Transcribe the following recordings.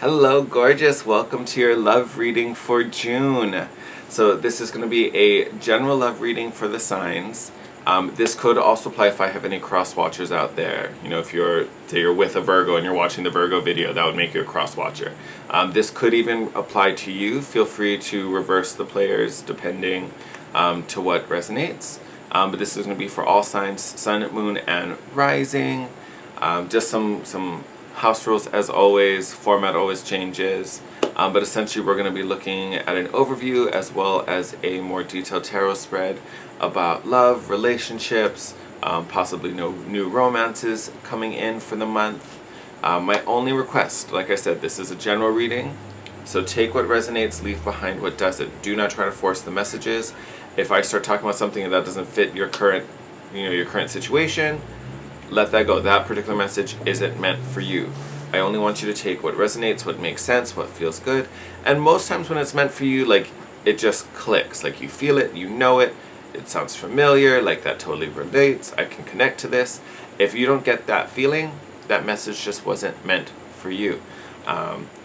Hello, gorgeous. Welcome to your love reading for June. So this is going to be a general love reading for the signs. This could also apply if I have any cross watchers out there. You know, if say you're with a Virgo and you're watching the Virgo video, that would make you a cross watcher. This could even apply to you. Feel free to reverse the players depending to what resonates. But this is going to be for all signs, sun, moon, and rising. Just some house rules as always. Format always changes. But essentially we're going to be looking at an overview as well as a more detailed tarot spread about love, relationships, possibly no new romances coming in for the month. My only request, like I said, this is a general reading. So take what resonates, leave behind what doesn't. Do not try to force the messages. If I start talking about something that doesn't fit your current situation, let that go. That particular message isn't meant for you. I only want you to take what resonates, what makes sense, what feels good. And most times when it's meant for you, like, it just clicks. Like, you feel it, you know it, it sounds familiar, like that totally relates, I can connect to this. If you don't get that feeling, that message just wasn't meant for you.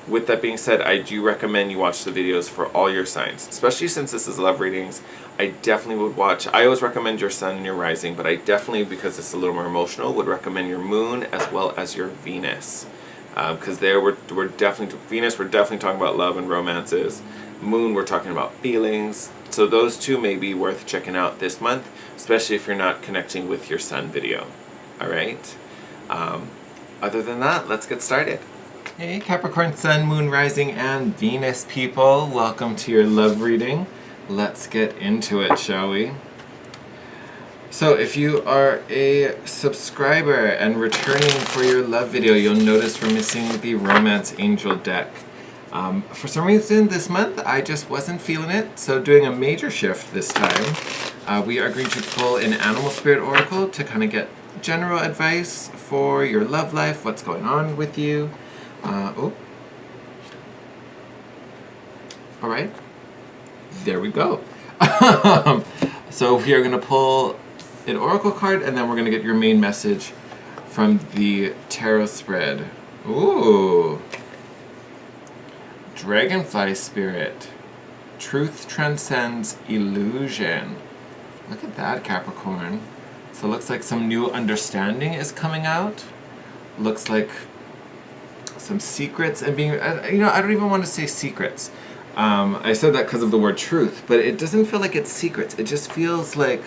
With that being said, I do recommend you watch the videos for all your signs, especially since this is love readings. I definitely would watch. I always recommend your sun and your rising, but I definitely, because it's a little more emotional, would recommend your moon as well as your Venus. Because there we're definitely, Venus, we're definitely talking about love and romances. Moon, we're talking about feelings. So those two may be worth checking out this month, especially if you're not connecting with your sun video. All right? Other than that, let's get started. Hey, Capricorn Sun, Moon, Rising, and Venus people. Welcome to your love reading. Let's get into it, shall we? So if you are a subscriber and returning for your love video, you'll notice we're missing the Romance Angel deck. For some reason this month, I just wasn't feeling it, so doing a major shift this time. We are going to pull an Animal Spirit Oracle to kind of get general advice for your love life, what's going on with you. Alright, there we go. So we are going to pull an oracle card, and then we're going to get your main message from the tarot spread. Ooh. Dragonfly Spirit. Truth transcends illusion. Look at that, Capricorn. So it looks like some new understanding is coming out. Looks like some secrets and being, I don't even want to say secrets. I said that because of the word truth, but it doesn't feel like it's secrets. It just feels like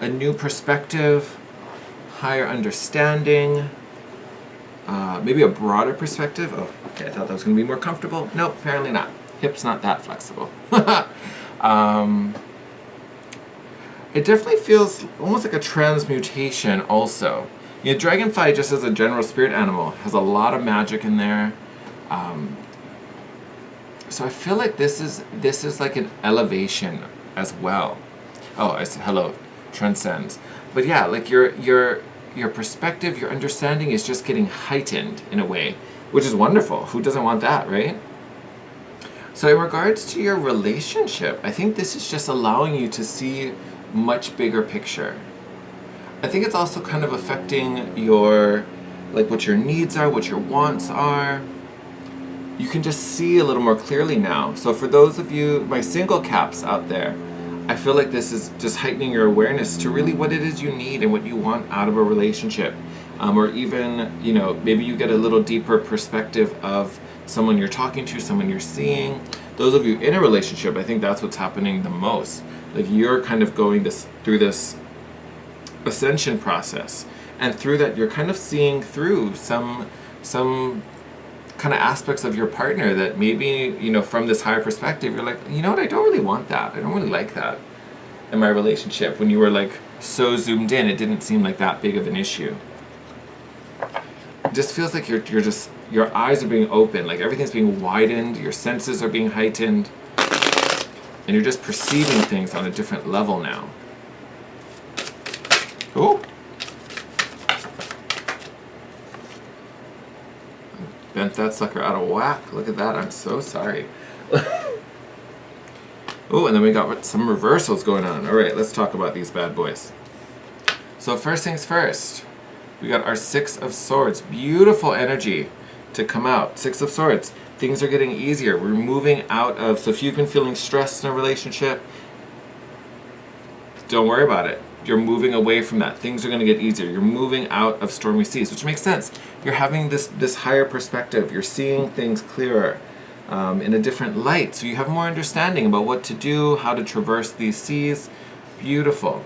a new perspective, higher understanding, maybe a broader perspective. Oh, okay, I thought that was going to be more comfortable. Nope, apparently not. Hip's not that flexible. It definitely feels almost like a transmutation also. You know, Dragonfly, just as a general spirit animal, has a lot of magic in there. So I feel like this is like an elevation as well. Oh, I said hello, transcends. But yeah, like your perspective, your understanding is just getting heightened in a way, which is wonderful. Who doesn't want that, right? So in regards to your relationship, I think this is just allowing you to see much bigger picture. I think it's also kind of affecting your, like, what your needs are, what your wants are. You can just see a little more clearly now. So for those of you, my single caps out there, I feel like this is just heightening your awareness to really what it is you need and what you want out of a relationship. Or even, maybe you get a little deeper perspective of someone you're talking to, someone you're seeing. Those of you in a relationship, I think that's what's happening the most. Like, you're kind of going through this ascension process, and through that you're kind of seeing through some kind of aspects of your partner that maybe, from this higher perspective, you're like, you know what, I don't really want that. I don't really like that in my relationship. When you were like so zoomed in, it didn't seem like that big of an issue. It just feels like you're just, your eyes are being opened, like everything's being widened, your senses are being heightened, and you're just perceiving things on a different level now. Oh! Bent that sucker out of whack. Look at that. I'm so sorry. Oh, and then we got some reversals going on. All right, let's talk about these bad boys. So first things first, we got our Six of Swords. Beautiful energy. to come out. Six of Swords. Things are getting easier. We're moving out of, so if you've been feeling stressed in a relationship, don't worry about it. You're moving away from that. Things are going to get easier. You're moving out of stormy seas, which makes sense. You're having this higher perspective. You're seeing things clearer in a different light. So you have more understanding about what to do, how to traverse these seas. Beautiful.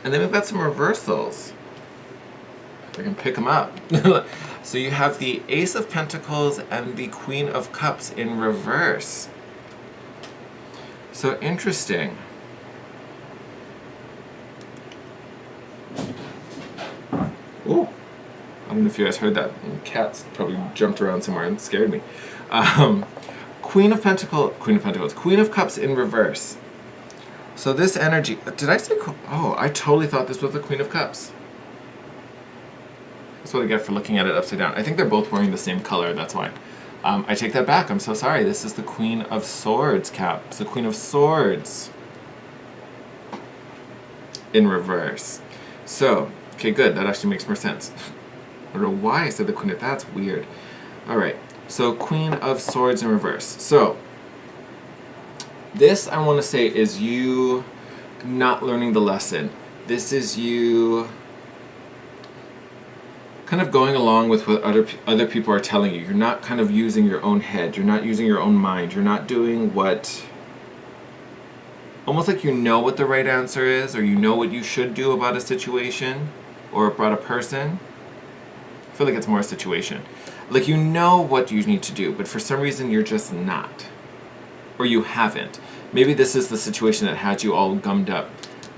And then we've got some reversals. If I can pick them up. So you have the Ace of Pentacles and the Queen of Cups in reverse. So interesting. Ooh. I don't know if you guys heard that. Cats probably jumped around somewhere and scared me. Queen of Pentacles, Queen of Cups in reverse. So this energy, did I say, oh, I totally thought this was the Queen of Cups. That's what I get for looking at it upside down. I think they're both wearing the same color, that's why. I take that back, I'm so sorry. This is the Queen of Swords, Cap. It's the Queen of Swords in reverse. So, okay, good, that actually makes more sense. I don't know why I said the Queen of, that's weird. Alright, so Queen of Swords in reverse. So, this I want to say is you not learning the lesson. This is you kind of going along with what other people are telling you. You're not kind of using your own head. You're not using your own mind. You're not doing what... Almost like you know what the right answer is, or you know what you should do about a situation, or about a person. I feel like it's more a situation. Like you know what you need to do, but for some reason you're just not. Or you haven't. Maybe this is the situation that had you all gummed up.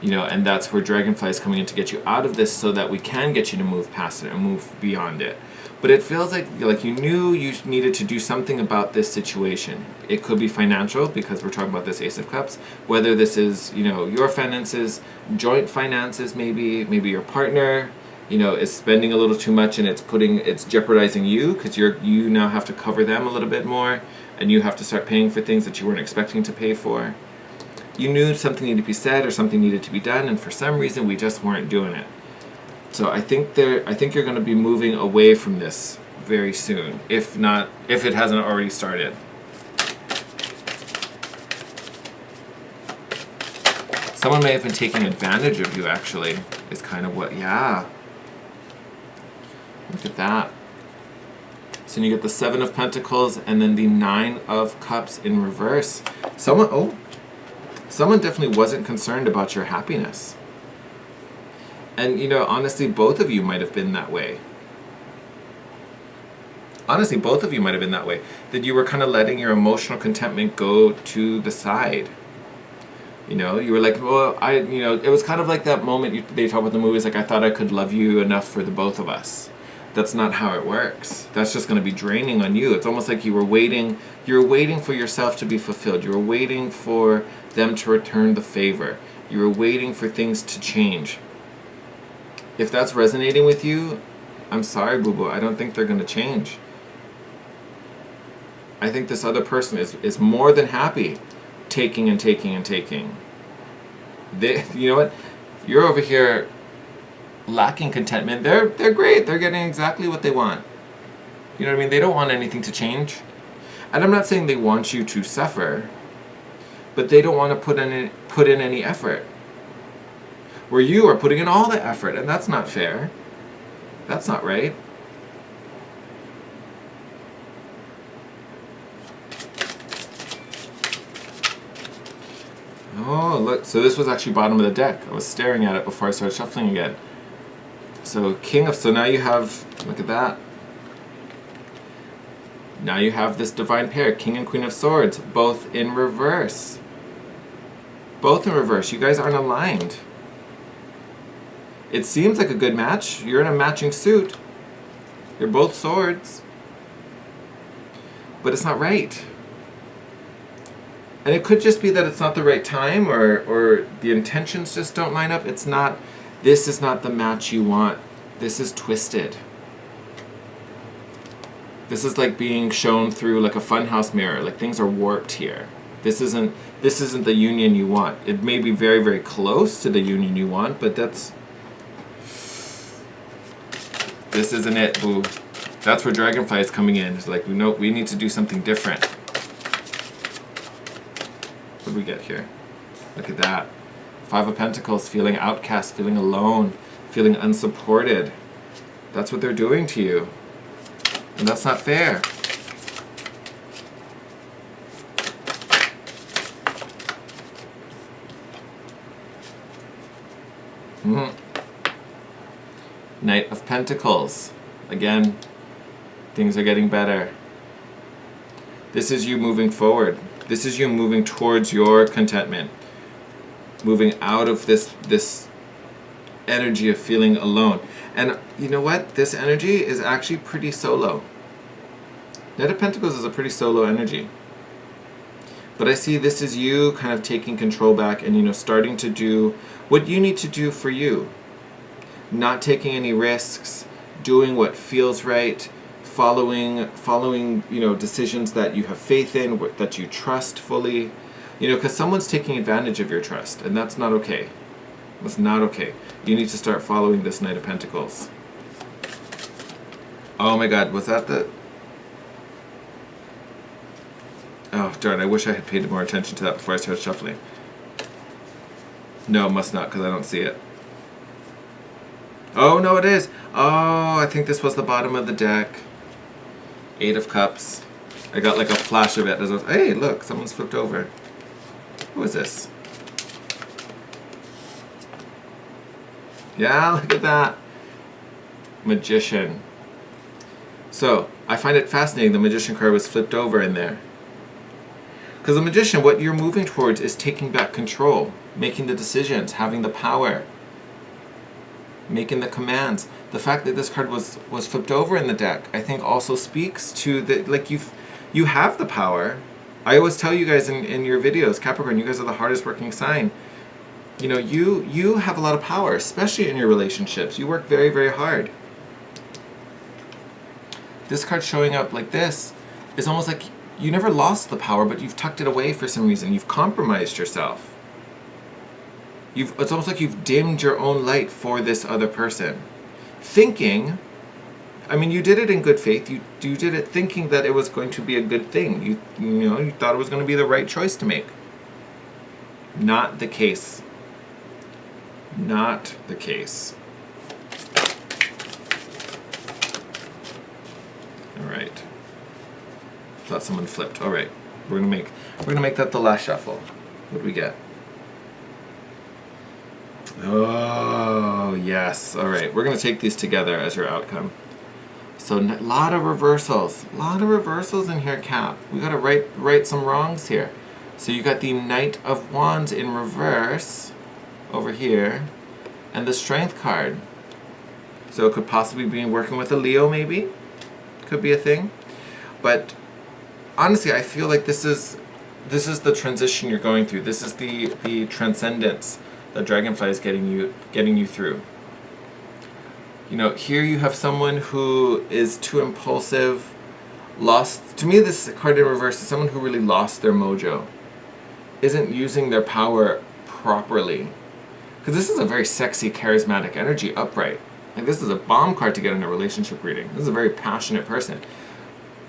You know, and that's where Dragonfly is coming in to get you out of this so that we can get you to move past it and move beyond it. But it feels like you knew you needed to do something about this situation. It could be financial, because we're talking about this Ace of Cups. Whether this is, you know, your finances, joint finances maybe your partner, you know, is spending a little too much and it's jeopardizing you, because you now have to cover them a little bit more, and you have to start paying for things that you weren't expecting to pay for. You knew something needed to be said or something needed to be done, and for some reason we just weren't doing it. So I think you're going to be moving away from this very soon, if it hasn't already started. Someone may have been taking advantage of you, actually, is kind of what, yeah. Look at that. So you get the Seven of Pentacles and then the Nine of Cups in reverse. Someone definitely wasn't concerned about your happiness. And, you know, honestly, both of you might have been that way. Honestly, both of you might have been that way. That you were kind of letting your emotional contentment go to the side. You know, you were like, well, it was kind of like that moment they talk about the movies, like, I thought I could love you enough for the both of us. That's not how it works. That's just going to be draining on you. It's almost like you were waiting for yourself to be fulfilled. You were waiting for them to return the favor. You were waiting for things to change. If that's resonating with you, I'm sorry, boo-boo. I don't think they're going to change. I think this other person is more than happy taking and taking and taking. You know what? You're over here lacking contentment. They're great. They're getting exactly what they want. You know what I mean? They don't want anything to change. And I'm not saying they want you to suffer, but they don't want to put in any effort. Where you are putting in all the effort, and that's not fair. That's not right. Oh, look. So this was actually bottom of the deck. I was staring at it before I started shuffling again. So so now you have, look at that. Now you have this divine pair, King and Queen of Swords, both in reverse. Both in reverse. You guys aren't aligned. It seems like a good match. You're in a matching suit. You're both swords. But it's not right. And it could just be that it's not the right time, or the intentions just don't line up. It's not, this is not the match you want. This is twisted. This is like being shown through like a funhouse mirror. Like things are warped here. This isn't the union you want. It may be very, very close to the union you want, but this isn't it, boo. That's where Dragonfly is coming in. It's like, we need to do something different. What do we get here? Look at that. 5 of Pentacles, feeling outcast, feeling alone, feeling unsupported. That's what they're doing to you. And that's not fair. Knight of Pentacles. Again, things are getting better. This is you moving forward. This is you moving towards your contentment. Moving out of this energy of feeling alone. And you know what? This energy is actually pretty solo. Knight of Pentacles is a pretty solo energy. But I see this is you kind of taking control back and, starting to do what you need to do for you. Not taking any risks, doing what feels right, following, decisions that you have faith in, that you trust fully. Because someone's taking advantage of your trust, and that's not okay. That's not okay. You need to start following this Knight of Pentacles. Oh my God, was that the... Oh, darn, I wish I had paid more attention to that before I started shuffling. No, must not, because I don't see it. Oh, no, it is. Oh, I think this was the bottom of the deck. 8 of Cups. I got like a flash of it as I was... Hey, look, someone's flipped over. Who is this? Yeah, look at that. Magician. So, I find it fascinating the Magician card was flipped over in there. Because the Magician, what you're moving towards is taking back control, making the decisions, having the power, making the commands. The fact that this card was flipped over in the deck, I think also speaks to that, like, you have the power. I always tell you guys in your videos, Capricorn, you guys are the hardest working sign. You have a lot of power, especially in your relationships. You work very, very hard. This card showing up like this is almost like you never lost the power, but you've tucked it away for some reason. You've compromised yourself. It's almost like you've dimmed your own light for this other person. Thinking, you did it in good faith. You did it thinking that it was going to be a good thing. You thought it was going to be the right choice to make. Not the case. Not the case. All right. Thought someone flipped. All right. We're gonna make that the last shuffle. What do we get? Oh, yes. All right. We're going to take these together as your outcome. So a lot of reversals. A lot of reversals in here, Cap. We got to right some wrongs here. So you got the Knight of Wands in reverse over here and the Strength card. So it could possibly be working with a Leo, maybe. Could be a thing. But honestly, I feel like this is the transition you're going through. This is the transcendence that Dragonfly is getting you through. Here you have someone who is too impulsive, lost. To me, this card in reverse is someone who really lost their mojo, isn't using their power properly. Because this is a very sexy, charismatic energy, upright. Like, this is a bomb card to get in a relationship reading. This is a very passionate person.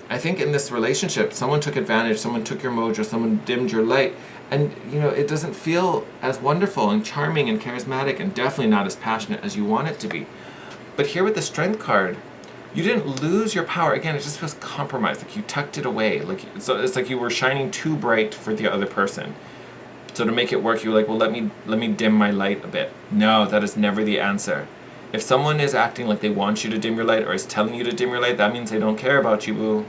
I think in this relationship, someone took advantage, someone took your mojo, someone dimmed your light, and it doesn't feel as wonderful and charming and charismatic and definitely not as passionate as you want it to be. But here with the Strength card, you didn't lose your power. Again, it just feels compromised, like you tucked it away. So it's like you were shining too bright for the other person. So to make it work, you were like, well, let me dim my light a bit. No, that is never the answer. If someone is acting like they want you to dim your light or is telling you to dim your light, that means they don't care about you, boo.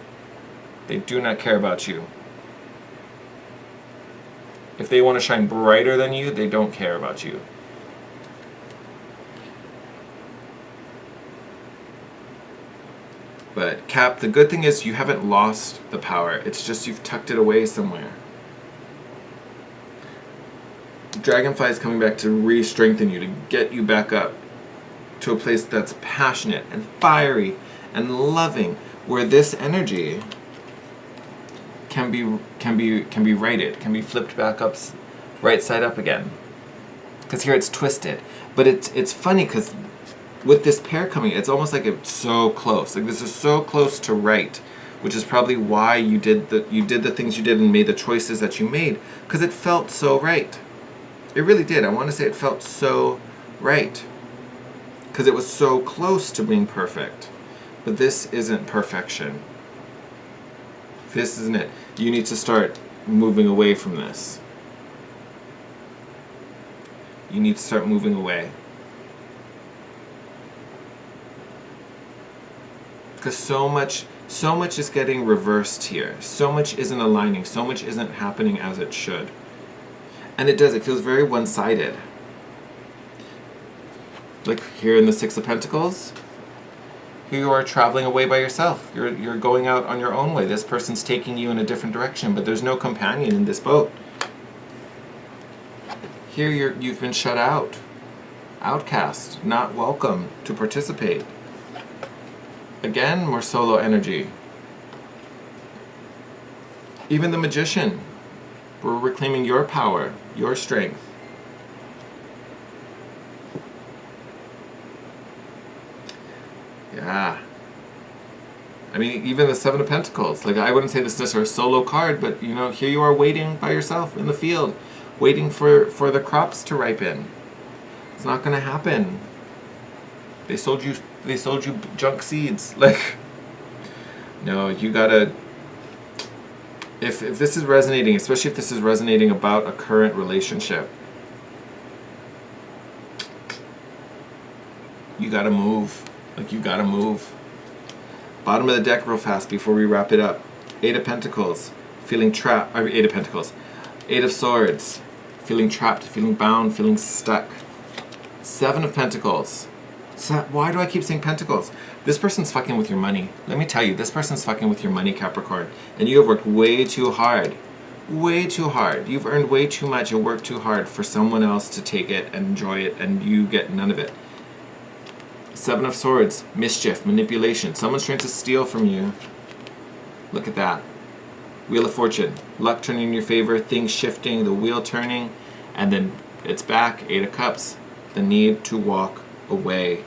They do not care about you. If they want to shine brighter than you, they don't care about you. But Cap, the good thing is you haven't lost the power. It's just you've tucked it away somewhere. Dragonfly is coming back to re-strengthen you, to get you back up to a place that's passionate and fiery and loving, where this energy can be righted, can be flipped back up, right side up again. Because here it's twisted. But it's funny because with this pair coming, it's almost like it's so close. Like this is so close to right, which is probably why you did the things you did and made the choices that you made, because it felt so right. It really did. I want to say it felt so right, because it was so close to being perfect. But this isn't perfection. This isn't it. You need to start moving away from this. You need to start moving away. Because so much is getting reversed here. So much isn't aligning. So much isn't happening as it should. And it does. It feels very one-sided. Like here in the Six of Pentacles, here you are traveling away by yourself. You're going out on your own way. This person's taking you in a different direction, but there's no companion in this boat. Here you've been shut out. Outcast, not welcome to participate. Again, more solo energy. Even the Magician. We're reclaiming your power, your strength. Yeah. I mean, even the Seven of Pentacles. Like, I wouldn't say this is necessarily a solo card, but, you know, here you are waiting by yourself in the field, waiting for the crops to ripen. It's not going to happen. They sold you junk seeds. Like, no, you gotta... If this is resonating, especially if this is resonating about a current relationship, you gotta move. Like, you gotta move. Bottom of the deck real fast before we wrap it up. Eight of Pentacles, feeling trapped. Eight of Pentacles. Eight of Swords, feeling trapped, feeling bound, feeling stuck. Seven of Pentacles. Why do I keep saying Pentacles? This person's fucking with your money. Let me tell you, this person's fucking with your money, Capricorn. And you have worked way too hard. Way too hard. You've earned way too much and worked too hard for someone else to take it and enjoy it, and you get none of it. Seven of Swords, mischief, manipulation. Someone's trying to steal from you. Look at that. Wheel of Fortune. Luck turning in your favor, things shifting, the wheel turning, and then it's back. Eight of Cups. The need to walk away.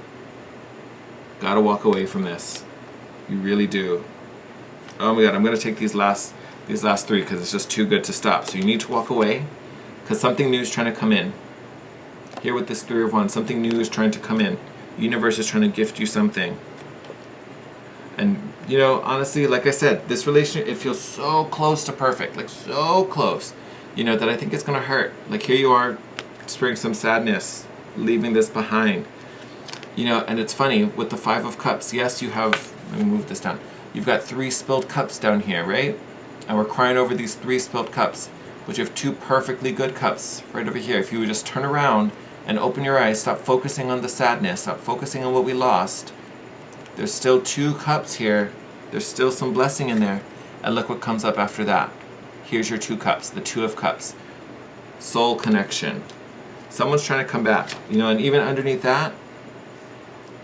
Gotta walk away from this. You really do. Oh my god, I'm gonna take these last three because it's just too good to stop. So you need to walk away because something new is trying to come in. Here with this Three of Wands, something new is trying to come in. The universe is trying to gift you something. And you know, honestly, like I said, this relationship, it feels so close to perfect, like so close, you know, that I think it's gonna hurt. Like here you are experiencing some sadness, leaving this behind. You know, and it's funny, with the Five of Cups, yes, you have, let me move this down. You've got 3 spilled cups down here, right? And we're crying over these 3 spilled cups. But you have 2 perfectly good cups right over here. If you would just turn around and open your eyes, stop focusing on the sadness, stop focusing on what we lost. There's still 2 cups here. There's still some blessing in there. And look what comes up after that. Here's your 2 cups, the Two of Cups. Soul connection. Someone's trying to come back. You know, and even underneath that,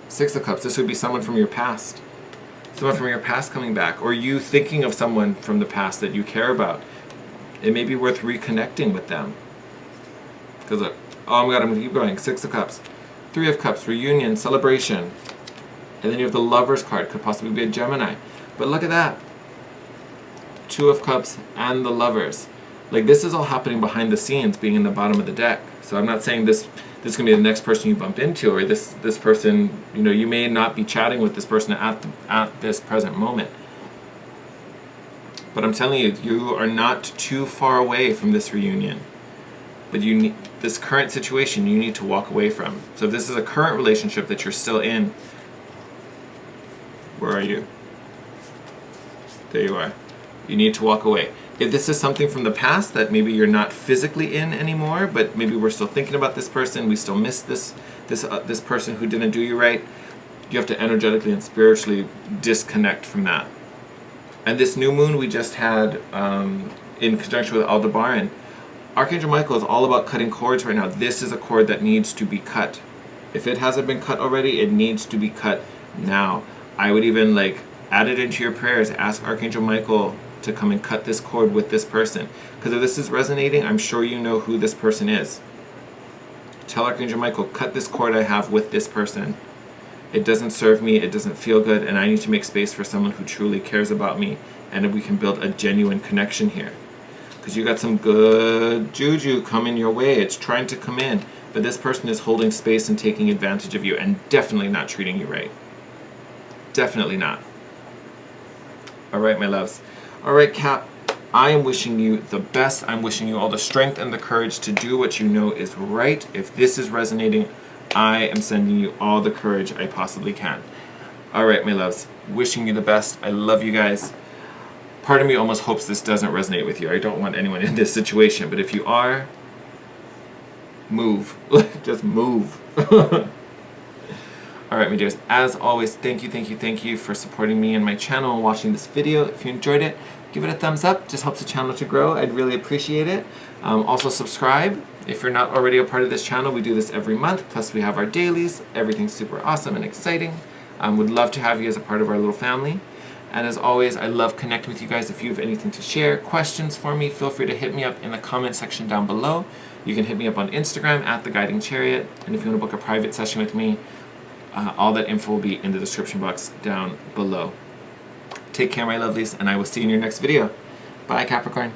Six of Cups, this would be someone from your past. Someone from your past coming back. Or you thinking of someone from the past that you care about. It may be worth reconnecting with them. Because look, oh my god, I'm going to keep going. Six of Cups. Three of Cups, reunion, celebration. And then you have the Lover's card. Could possibly be a Gemini. But look at that. Two of Cups and the Lovers. Like, this is all happening behind the scenes, being in the bottom of the deck. So I'm not saying this is going to be the next person you bump into, or this person, you know, you may not be chatting with this person at this present moment. But I'm telling you, you are not too far away from this reunion. But you need, this current situation you need to walk away from. So if this is a current relationship that you're still in, where are you? There you are. You need to walk away. If this is something from the past that maybe you're not physically in anymore, but maybe we're still thinking about this person, we still miss this person who didn't do you right, you have to energetically and spiritually disconnect from that. And this new moon we just had in conjunction with Aldebaran, Archangel Michael is all about cutting cords right now. This is a cord that needs to be cut. If it hasn't been cut already, it needs to be cut now. I would even add it into your prayers. Ask Archangel Michael to come and cut this cord with this person. Because if this is resonating, I'm sure you know who this person is. Tell Archangel Michael, cut this cord I have with this person. It doesn't serve me, it doesn't feel good, and I need to make space for someone who truly cares about me, and we can build a genuine connection here. Because you got some good juju coming your way. It's trying to come in, but this person is holding space and taking advantage of you, and definitely not treating you right. Definitely not. All right, my loves. All right, Cap, I am wishing you the best. I'm wishing you all the strength and the courage to do what you know is right. If this is resonating, I am sending you all the courage I possibly can. All right, my loves. Wishing you the best. I love you guys. Part of me almost hopes this doesn't resonate with you. I don't want anyone in this situation, but if you are, move. Just move. All right, my dears. As always, thank you for supporting me and my channel and watching this video. If you enjoyed it, give it a thumbs up. Just helps the channel to grow. I'd really appreciate it. Also, subscribe if you're not already a part of this channel. We do this every month. Plus, we have our dailies. Everything's super awesome and exciting. Would love to have you as a part of our little family. And as always, I love connecting with you guys. If you have anything to share, questions for me, feel free to hit me up in the comment section down below. You can hit me up on Instagram at The Guiding Chariot. And if you want to book a private session with me, all that info will be in the description box down below. Take care, my lovelies, and I will see you in your next video. Bye, Capricorn.